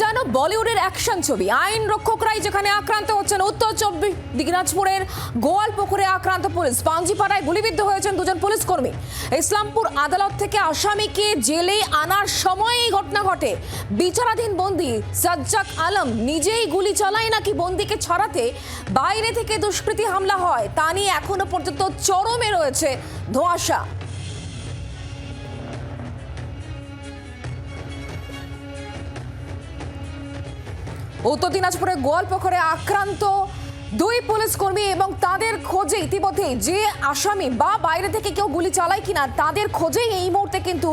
যেন বলিউডের অ্যাকশন ছবি। আইন রক্ষকরাই যেখানে আক্রান্ত হচ্ছেন, উত্তর চব্বিশ দিনাজপুরের গোয়ালপুকুরে আক্রান্ত পুলিশ। পাঞ্জিপাড়ায় গুলিবিদ্ধ হয়েছেন দুজন পুলিশ কর্মী। ইসলামপুর আদালত থেকে আসামিকে জেলে আনার সময় এই ঘটনা ঘটে। বিচারাধীন বন্দী সাজ্জাক আলম নিজেই গুলি চালায় নাকি বন্দীকে ছড়াতে বাইরে থেকে দুষ্কৃতী হামলা হয়, তা নিয়ে এখনো পর্যন্ত চরমে রয়েছে ধোঁয়াশা। উত্তর দিনাজপুরের গোয়ালপুকুরে আক্রান্ত দুই পুলিশ কর্মী এবং তাদের খোঁজে ইতিমধ্যে যে আসামি বা বাইরে থেকে কেউ গুলি চালায় কিনা তাদের খোঁজেই এই মুহূর্তে কিন্তু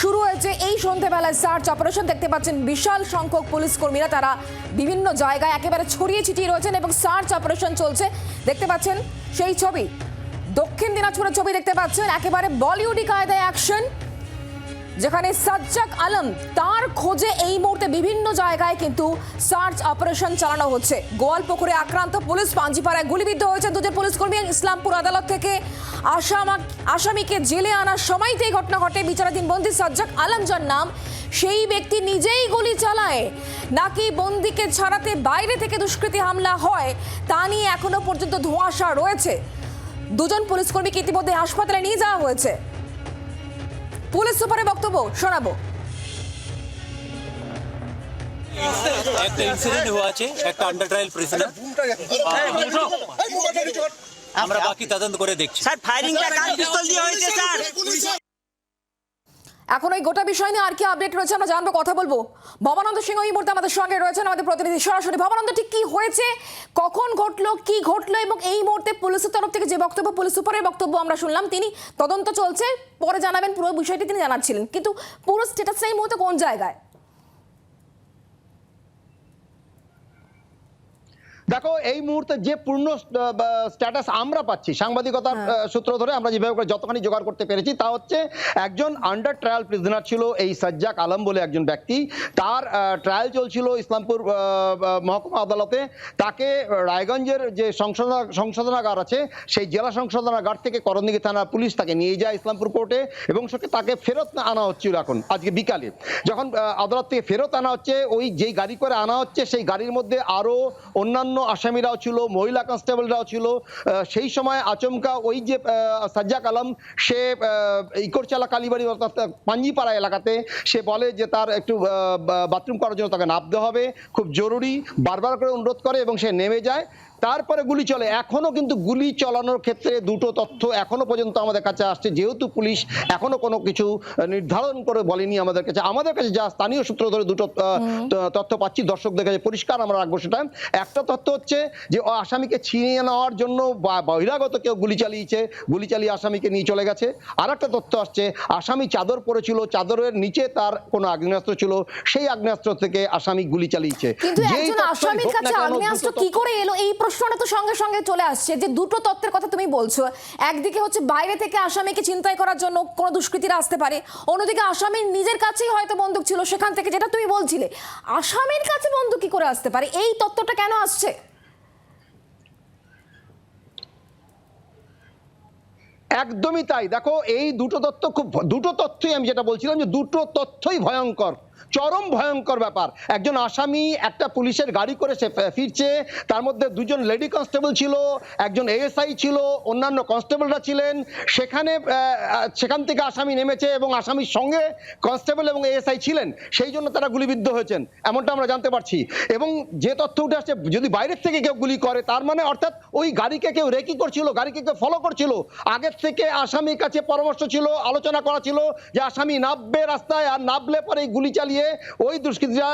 শুরু হয়েছে এই সন্ধ্যেবেলায় সার্চ অপারেশন। দেখতে পাচ্ছেন বিশাল সংখ্যক পুলিশ কর্মীরা, তারা বিভিন্ন জায়গায় একেবারে ছড়িয়ে ছিটিয়ে রয়েছেন এবং সার্চ অপারেশন চলছে। দেখতে পাচ্ছেন সেই ছবি, দক্ষিণ দিনাজপুরের ছবি দেখতে পাচ্ছেন, একেবারে বলিউডি কায়দায় অ্যাকশন, যেখানে সাজ্জাক আলম তার খোঁজে এই মুহূর্তে বিভিন্ন জায়গায় কিন্তু সার্চ অপারেশন চালানো হচ্ছে। গোয়ালপুকুরে আক্রান্ত পুলিশ, পাঞ্জিপাড়ায় গুলিবিদ্ধ হয়েছে দুজন পুলিশ কর্মী। ইসলামপুর আদালত থেকে আসামিকে জেলে আনার সময়তেই ঘটনা ঘটে। বিচারাধীন বন্দী সাজ্জাক আলম যার নাম, সেই ব্যক্তি নিজেই গুলি চালায় নাকি বন্দীকে ছাড়াতে বাইরে থেকে দুষ্কৃতী হামলা হয়, তা নিয়ে এখনো পর্যন্ত ধোঁয়াশা রয়েছে। দুজন পুলিশ কর্মীকে ইতিমধ্যে হাসপাতালে নিয়ে যাওয়া হয়েছে। পুলিশ সুপারের বক্তব্য শোনাবো। একটা ইনসিডেন্ট হয়েছে, একটা আন্ডার ট্রায়াল প্রিজনার, আমরা বাকি তদন্ত করে দেখছি। স্যার ফায়ারিংটা কার পিস্তল দিয়ে হয়েছে স্যার? এখন ওই গোটা বিষয় নিয়ে আর কি আপডেট রয়েছে আমরা জানবো, কথা বলবো। ভবানন্দ সিংহ এই মুহূর্তে আমাদের সঙ্গে রয়েছেন, আমাদের প্রতিনিধি সরাসরি। ভবানন্দ, ঠিক কি হয়েছে, কখন ঘটলো, কি ঘটলো এবং এই মুহূর্তে পুলিশের তরফ থেকে যে বক্তব্য, পুলিশ সুপারের বক্তব্য আমরা শুনলাম, তিনি তদন্ত চলছে, পরে জানাবেন পুরো বিষয়টি তিনি জানাচ্ছিলেন, কিন্তু পুরো স্ট্যাটাসটা এই মুহূর্তে কোন জায়গায়? দেখো, এই মুহূর্তে যে পূর্ণ স্ট্যাটাস আমরা পাচ্ছি সাংবাদিকতার সূত্র ধরে, আমরা যেভাবে করে যতখানি জোগাড় করতে পেরেছি, তা হচ্ছে একজন আন্ডার ট্রায়াল প্রিজনার ছিল এই সাজ্জাক আলম বলে একজন ব্যক্তি। তার ট্রায়াল চলছিল ইসলামপুর মহকুমা আদালতে। তাকে রায়গঞ্জের যে সংশোধনাগার আছে, সেই জেলা সংশোধনাগার থেকে করণদিঘি থানা পুলিশ তাকে নিয়ে যায় ইসলামপুর কোর্টে এবং তাকে ফেরত আনা হচ্ছিল। এখন আজকে বিকালে যখন আদালত থেকে ফেরত আনা হচ্ছে, ওই যেই গাড়ি করে আনা হচ্ছে সেই গাড়ির মধ্যে আরো অন্যান্য আসামিরাও ছিল, মহিলা কনস্টেবলরাও ছিল। সেই সময় আচমকা ওই যে সাজ্জাক আলম, সে ইকরচালা কালীবাড়ি অর্থাৎ পাঞ্জিপাড়া এলাকাতে, সে বলে যে তার একটু বাথরুম করার জন্য তাকে নামতে হবে, খুব জরুরি, বারবার করে অনুরোধ করে এবং সে নেমে যায়। তারপরে গুলি চলে। এখনো কিন্তু গুলি চালানোর ক্ষেত্রে দুটো তথ্য এখনো পর্যন্ত আমাদের কাছে আসছে, যেহেতু পুলিশ এখনো কোনো কিছু নির্ধারণ করে বলেনি আমাদের কাছে। আমাদের কাছে যা স্থানীয় সূত্র ধরে দুটো তথ্য পাচ্ছি, দর্শকদের কাছে পরিষ্কার আমরা রাখবো সেটা। একটা তথ্য হচ্ছে যে আসামিকে ছিনিয়ে নেওয়ার জন্য বহিরাগত কেউ গুলি চালিয়ে আসামিকে নিয়ে চলে গেছে। আর একটা তথ্য আসছে, আসামি চাদর পরেছিল, চাদরের নিচে তার কোনো আগ্নেয়াস্ত্র ছিল, সেই আগ্নেয়াস্ত্র থেকে আসামি গুলি চালিয়েছে। কিন্তু একজন আসামির কাছে আগ্নেয়াস্ত্র কি করে এলো, এই প্রশ্নটা তো সঙ্গে সঙ্গে চলে আসছে। যে দুটো তথ্যের কথা তুমি বলছো, একদিকে হচ্ছে বাইরে থেকে আসামিকে ছিনতাই করার জন্য কোনো দুষ্কৃতীরা আসতে পারে, অন্যদিকে আসামির নিজের কাছেই হয়তো বন্দুক ছিল, সেখান থেকে, যেটা তুমি বলছিলে, আসামির কাছে বন্দুক কি করে আসতে পারে, এই তথ্যটা কেন আসছে? একদমই তাই। দেখো, এই দুটো তথ্যই আমি যেটা বলছিলাম, যে দুটো তথ্যই ভয়ঙ্কর, চরম ভয়ঙ্কর ব্যাপার। একজন আসামি একটা পুলিশের গাড়ি করে সে ফিরছে, তার মধ্যে দুজন লেডি কনস্টেবল ছিল, একজন এএসআই ছিল, অন্যান্য কনস্টেবলরা ছিলেন। সেখান থেকে আসামি নেমেছে এবং আসামির সঙ্গে কনস্টেবল এবং এএসআই ছিলেন, সেই জন্য তারা গুলিবিদ্ধ হয়েছেন, এমনটা আমরা জানতে পারছি। এবং যে তথ্য উঠে আসছে, যদি বাইরের থেকে কেউ গুলি করে, তার মানে অর্থাৎ ওই গাড়িকে কেউ রেকি করছিল, গাড়িকে কেউ ফলো করছিল। আগের থেকে আসামির কাছে পরামর্শ ছিল, আলোচনা করা ছিল যে আসামি নামবে রাস্তায়, আর নামলে পরে গুলি চালিয়ে ওই দুষ্কৃতীরা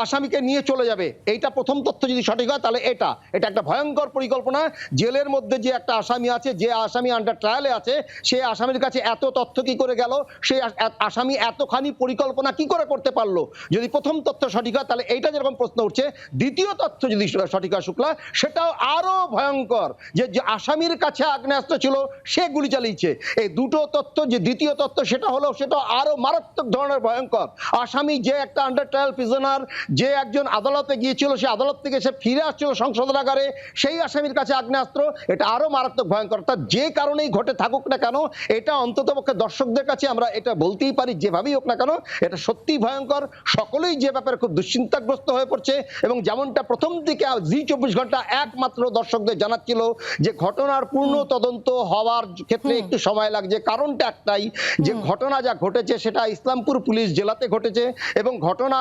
আসামিকে নিয়ে চলে যাবে। এইটা প্রথম তথ্য যদি সঠিক হয়, তাহলে এটা একটা ভয়ঙ্কর পরিকল্পনা। জেলের মধ্যে যে একটা আসামি আছে, যে আসামি আন্ডার ট্রায়ালে আছে, সেই আসামির কাছে এত তথ্য কি করে গেল, সেই আসামি এতখানি পরিকল্পনা কি করে করতে পারলো? যদি প্রথম তথ্য সঠিক হয়, তাহলে এইটা যেরকম প্রশ্ন উঠছে, দ্বিতীয় তথ্য যদি সঠিক হয় শুক্লা, সেটাও আরো ভয়ঙ্কর, যে আসামির কাছে আগ্নেয়াস্ত্র ছিল, সে গুলি চালিয়েছে। এই দুটো তথ্য, যে দ্বিতীয় তথ্য সেটা আরো মারাত্মক ধরনের ভয়ঙ্কর। আসামি, যে একটা আন্ডার ট্রায়াল প্রিজনার, যে একজন আদালতে গিয়েছিল, সে আদালত থেকে সে ফিরে আসছিল সংশোধনাগারে, সেই আসামির কাছে আগ্নেয়াস্ত্র, এটা আরো মারাত্মক ভয়ঙ্কর। তা যে কারণেই ঘটে থাকুক না কেন, এটা অন্ততপক্ষে দর্শকদের কাছে আমরা এটা বলতেই পারি, যেভাবেই হোক না কেন এটা সত্যি ভয়ঙ্কর। সকলেই যে ব্যাপারে খুব দুশ্চিন্তাগ্রস্ত হয়ে পড়ছে, এবং যেমনটা প্রথম দিকে জি 24 ঘন্টা একমাত্র দর্শকদের জানাচ্ছিল যে ঘটনার পূর্ণ তদন্ত হওয়ার ক্ষেত্রে একটু সময় লাগছে। কারণটা একটাই, যে ঘটনা যা ঘটেছে সেটা ইসলামপুর পুলিশ জেলাতে ঘটেছে, এবং ঘটনা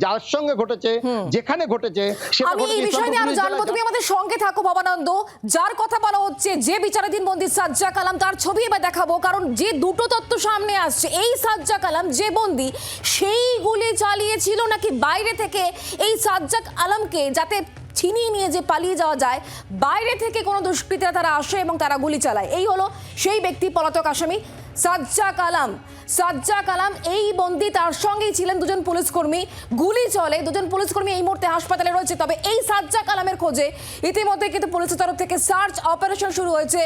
যার সঙ্গে ঘটেছে, যেখানে ঘটেছে সেটা আমি এই বিষয় নিয়ে আরো জানবো, তুমি আমাদের সঙ্গে থাকো ভবানন্দ। যার কথা বলা হচ্ছে, যে বিচারাধীন বন্দী সাজ্জাক আলম, তার ছবি এবার দেখাবো, কারণ যে দুটো তথ্য সামনে আসছে, এই সাজ্জাক আলম যে বন্দী, সেই গুলি চালিয়েছিল নাকি বাইরে থেকে এই সাজ্জাক আলমকে যাতে ছিনিয়ে নিয়ে যে পালিয়ে যাওয়া যায়, বাইরে থেকে কোনো দুষ্কৃতীরা তারা আসে এবং তারা গুলি চালায়। এই হলো সেই ব্যক্তি, পলাতক আসামি সাজ্জাক আলম। সাজ্জাক আলম এই বন্দী, তার সঙ্গেই ছিলেন দুজন পুলিশ কর্মী, গুলি চলে, দুজন পুলিশ কর্মী এই মুহূর্তে হাসপাতালে রয়েছে। তবে এই সাজ্জাক আলমের খোঁজে ইতিমধ্যে কিন্তু পুলিশের তরফ থেকে সার্চ অপারেশন শুরু হয়েছে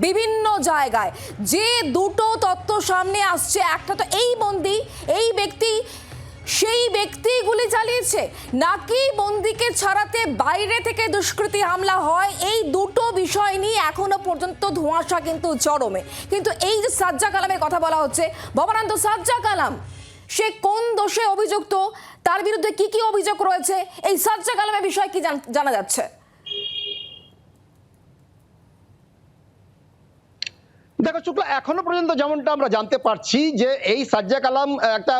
বিভিন্ন জায়গায়। যে দুটো তথ্য সামনে আসছে, একটা তো এই বন্দী, এই ব্যক্তি সেই ব্যক্তি গুলি চালিয়েছে, নাকি বন্দীকে ছাড়াতে বাইরে থেকে দুষ্কৃতী হামলা হয়, এই দুটো বিষয় নিয়ে এখনো পর্যন্ত ধোঁয়াশা কিন্তু চরমে। কিন্তু এই যে সাজ্জাক আলমের কথা বলা হচ্ছে, ভবানন্দ, সাজ্জাক আলম সে কোন দোষে অভিযুক্ত, তার বিরুদ্ধে কি কি অভিযোগ রয়েছে, এই সাজ্জাক আলমের বিষয়ে কি জানা যাচ্ছে? দেখো শুক্লা, এখনো পর্যন্ত যেমনটা আমরা জানতে পারছি যে এই সাজ্জাক আলম একটা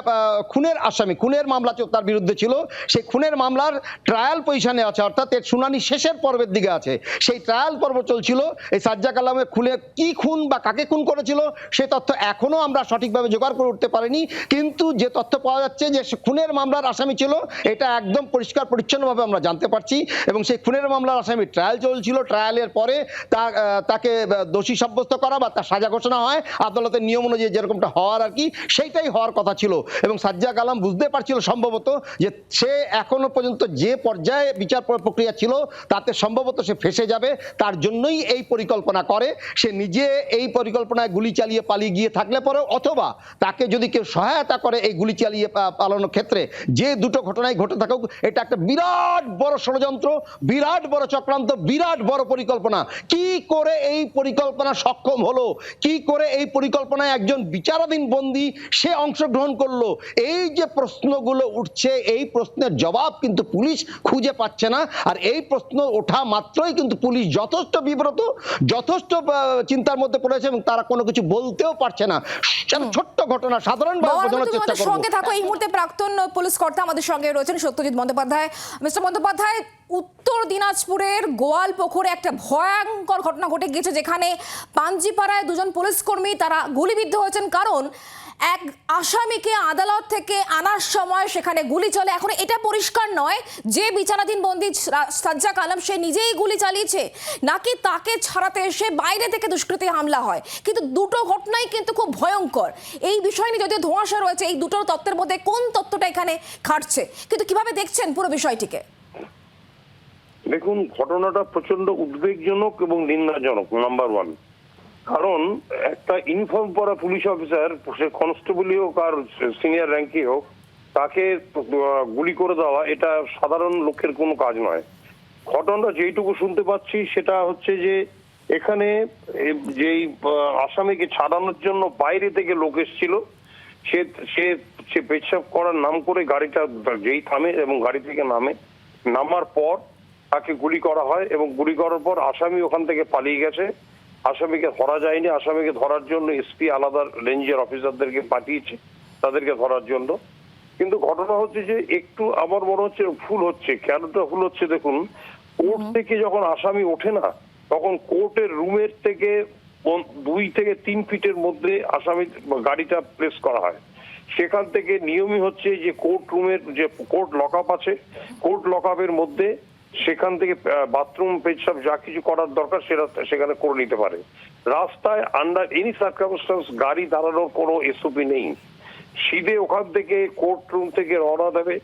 খুনের আসামি, খুনের মামলা তার বিরুদ্ধে ছিল, সেই খুনের মামলার ট্রায়াল পজিশনে আছে, অর্থাৎ এর শুনানি শেষের পর্বের দিকে আছে। সেই ট্রায়াল পর্ব চলছিল। এই সাজ্জাক আলমের খুনে কি খুন বা কাকে খুন করেছিল সে তথ্য এখনো আমরা সঠিকভাবে জোগাড় করে উঠতে পারিনি, কিন্তু যে তথ্য পাওয়া যাচ্ছে যে খুনের মামলার আসামি ছিল, এটা একদম পরিষ্কার পরিচ্ছন্নভাবে আমরা জানতে পারছি। এবং সেই খুনের মামলার আসামি ট্রায়াল চলছিল, ট্রায়ালের পরে তাকে দোষী সাব্যস্ত করা বা সাজা ঘোষণা হয় আদালতের নিয়ম অনুযায়ী, যেরকমটা হওয়ার আর কি সেইটাই হওয়ার কথা ছিল। এবং সাজ্জাক আলম বুঝতে পারছিল সম্ভবত যে সে এখনো পর্যন্ত যে পর্যায়ে বিচার প্রক্রিয়া ছিল তাতে সম্ভবত সে ফেসে যাবে, তার জন্যই এই পরিকল্পনা করে। সে নিজে এই পরিকল্পনায় গুলি চালিয়ে পালিয়ে গিয়ে থাকলে পরেও, অথবা তাকে যদি কেউ সহায়তা করে এই গুলি চালিয়ে পালানোর ক্ষেত্রে, যে দুটো ঘটনায় ঘটে থাকুক, এটা একটা বিরাট বড় ষড়যন্ত্র, বিরাট বড় চক্রান্ত, বিরাট বড় পরিকল্পনা। কি করে এই পরিকল্পনা সক্ষম হলো, কি করে এই পরিকল্পনায় একজন বিচারাধীন বন্দী সে অংশগ্রহণ করলো, এই যে প্রশ্নগুলো উঠছে, এই প্রশ্নের জবাব কিন্তু পুলিশ খুঁজে পাচ্ছে না। আর এই প্রশ্ন ওঠা মাত্রই কিন্তু পুলিশ যথেষ্ট বিব্রত, যথেষ্ট চিন্তার মধ্যে পড়েছে, এবং তারা কোনো কিছু বলতেও পারছে না। ছোট্ট ঘটনা সাধারণভাবে বোঝানোর চেষ্টা করব। সঙ্গে থাকো, এই মুহূর্তে প্রাক্তন পুলিশ কর্তা আমাদের সঙ্গে রয়েছেন সত্যজিৎ বন্দ্যোপাধ্যায়। মিস্টার বন্দ্যোপাধ্যায়, উত্তর দিনাজপুরের গোয়ালপুকুরে একটা ভয়ঙ্কর ঘটনা ঘটে গিয়েছে, যেখানে পাঞ্জিপাড়ায় দুজন পুলিশ কর্মী তারা গুলিবিদ্ধ হয়েছেন, কারণ এক আসামিকে আদালত থেকে আনার সময় সেখানে গুলি চলে। এখন এটা পরিষ্কার নয় যে বিচারাধীন বন্দী সাজ্জাক আলম সে নিজেই গুলি চালিয়েছে, নাকি তাকে ছাড়াতে এসে বাইরে থেকে দুষ্কৃতী হামলা হয়। কিন্তু দুটো ঘটনাই কিন্তু খুব ভয়ঙ্কর। এই বিষয় নিয়ে যদিও ধোঁয়াশা রয়েছে, এই দুটো তত্ত্বের মধ্যে কোন তত্ত্বটা এখানে খাটছে, কিন্তু কিভাবে দেখছেন পুরো বিষয়টিকে? দেখুন, ঘটনাটা প্রচন্ড উদ্বেগজনক এবং নিন্দাজনক, নাম্বার ওয়ান। কারণ একটা ইউনিফর্ম পরা পুলিশ অফিসার, সে কনস্টেবলই হোক আর সিনিয়র র্যাঙ্কে হোক, তাকে গুলি করে দেওয়া এটা সাধারণ লোকের কোনো কাজ নয়। ঘটনা যেইটুকু শুনতে পাচ্ছি সেটা হচ্ছে যে এখানে যেই আসামিকে ছাড়ানোর জন্য বাইরে থেকে লোক এসেছিল, সে পেশাব করার নাম করে গাড়িটা যেই থামে এবং গাড়ি থেকে নামার পর তাকে গুলি করা হয়, এবং গুলি করার পর আসামি ওখান থেকে পালিয়ে গেছে। আসামিকে ধরা যায়নি, আসামিকে ধরার জন্য এসপি আলাদা রেঞ্জের অফিসারদেরকে পাঠিয়েছে তাদেরকে ধরার জন্য। কিন্তু ঘটনা হচ্ছে যে একটু আমার মনে হচ্ছে ভুল হচ্ছে। কেনটা ভুল হচ্ছে দেখুন, কোর্ট থেকে যখন আসামি ওঠে না, তখন কোর্টের রুমের থেকে 2 থেকে 3 ফিটের মধ্যে আসামি গাড়িটা প্লেস করা হয়। সেখান থেকে নিয়মই হচ্ছে যে কোর্ট রুমের যে কোর্ট লকআপ আছে, কোর্ট লকআপের মধ্যে সেখান থেকে বাথরুম পেশাব যা কিছু করার দরকার সেটা সেখানে করে নিতে পারে। রাস্তায় আন্ডার এনি সার্কামস্টান্স গাড়ি দাঁড়ানোর কোনো এসওপি নেই। সিধে ওখান থেকে কোর্ট রুম থেকে রওনা দেবে,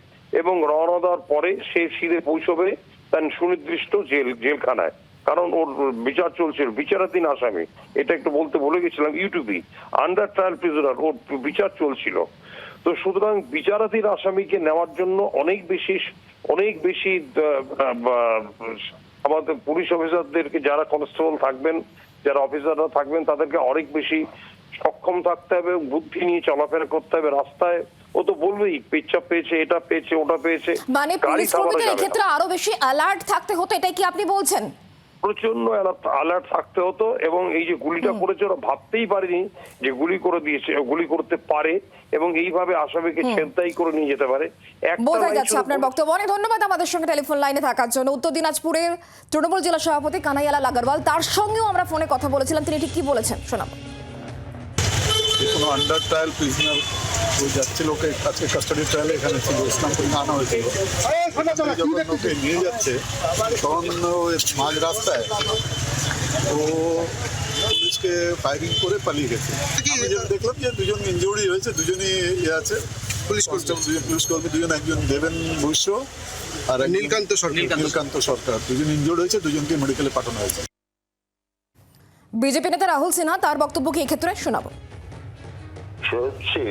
এবং রওনা দেওয়ার পরে সে সিধে পৌঁছবে তার সুনির্দিষ্ট জেলখানায়, কারণ ওর বিচার চলছিল, বিচারাধীন আসামি। এটা একটু বলতে ভুলে গেছিলাম, ইউটিউবই আন্ডার ট্রায়াল প্রিজনার, ওর বিচার চলছিল। তো সুতরাং বিচারাধীন আসামিকে নেওয়ার জন্য অনেক বেশি আমাদের পুলিশ অফিসারদেরকে, যারা কনস্টেবল থাকবেন, যারা অফিসাররা থাকবেন, তাদেরকে অনেক বেশি সক্ষম থাকতে হবে, বুদ্ধি নিয়ে চলাফেরা করতে হবে। রাস্তায় ও তো বলবেই পেচ্ছাপ পেয়েছে, এটা পেয়েছে, ওটা পেয়েছে, মানে গাড়ি পুলিশ থামানো কর্মীদের যাবে না। এক্ষেত্রে আরো বেশি অ্যালার্ট থাকতে হতো, এটাই কি আপনি বলছেন? প্রচন্ড অ্যালার্ট থাকতে হতো। এবং এই যে গুলিটা করেছে, ওরা ভাবতেই পারেনি যে গুলি করে দিয়েছে, গুলি করতে পারে এবং এইভাবে আসামিকে ছিনতাই করে নিয়ে যেতে পারে। বোঝা যাচ্ছে আপনার বক্তব্য। অনেক ধন্যবাদ আমাদের সঙ্গে টেলিফোন লাইনে থাকার জন্য। উত্তর দিনাজপুরের তৃণমূল জেলা সভাপতি কানাইয়ালাল আগরওয়াল, তার সঙ্গেও আমরা ফোনে কথা বলেছিলাম, তিনি ঠিক কি বলেছেন শোনাবো। কোনো আন্ডার ট্রায়াল প্রিজনার ওই যাচ্ছিল, ওকে কাছে কাস্টাডি ট্রায়ালে এখানে ছিল, ইসলামপুরে আনা হয়েছিল। যখন ওকে নিয়ে যাচ্ছে তখন ওই মাঝ রাস্তায় ও পুলিশকে ফায়ারিং করে পালিয়ে গেছে। আমি যেটা দেখলাম যে দুজন ইনজুরি হয়েছে, দুজনই ইয়ে আছে, পুলিশ কনস্টেবল, দুজন পুলিশ কর্মী, দুজন, একজন দেবেন বৈশ্য আর নীলকান্ত সরকার, দুজন ইনজুর্ড হয়েছে, দুজনকে মেডিকেলে পাঠানো হয়েছে। বিজেপি নেতা রাহুল সিনহা, তার বক্তব্য কি এক্ষেত্রে শোনাবো। হচ্ছে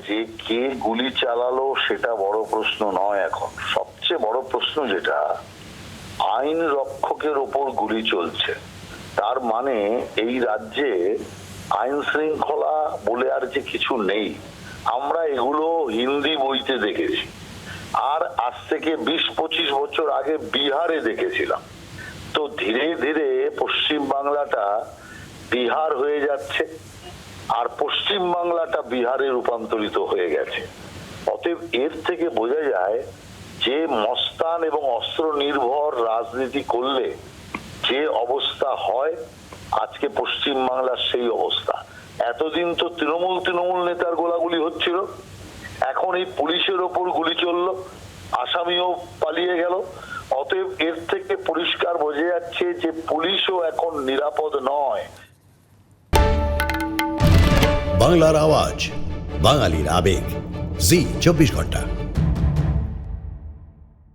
যে কে গুলি চালালো সেটা বড় প্রশ্ন নয়। এখন সবচেয়ে বড় প্রশ্ন যেটা, আইন রক্ষকের ওপর গুলি চলছে, তার মানে এই রাজ্যে আইন শৃঙ্খলা বলে আর যে কিছু নেই। আমরা এগুলো হিন্দি বইতে দেখেছি, আর আজ থেকে 20-25 বছর আগে বিহারে দেখেছিলাম। তো ধীরে ধীরে পশ্চিম বাংলাটা বিহার হয়ে যাচ্ছে, আর পশ্চিম বাংলাটা বিহারে রূপান্তরিত হয়ে গেছে। অতএব এর থেকে বোঝা যায় যে মস্তান এবং অস্ত্র নির্ভর রাজনীতি করলে যে অবস্থা হয়, আজকে পশ্চিম বাংলার সেই অবস্থা। এতদিন তো তৃণমূল নেতার গোলাগুলি হচ্ছিল, এখন এই পুলিশের ওপর গুলি চললো, আসামিও পালিয়ে গেল। অতএব এর থেকে পরিষ্কার বোঝা যাচ্ছে যে পুলিশও এখন নিরাপদ নয়। বাংলার আওয়াজ, বাঙালির আবেগ, জি 24 ঘন্টা।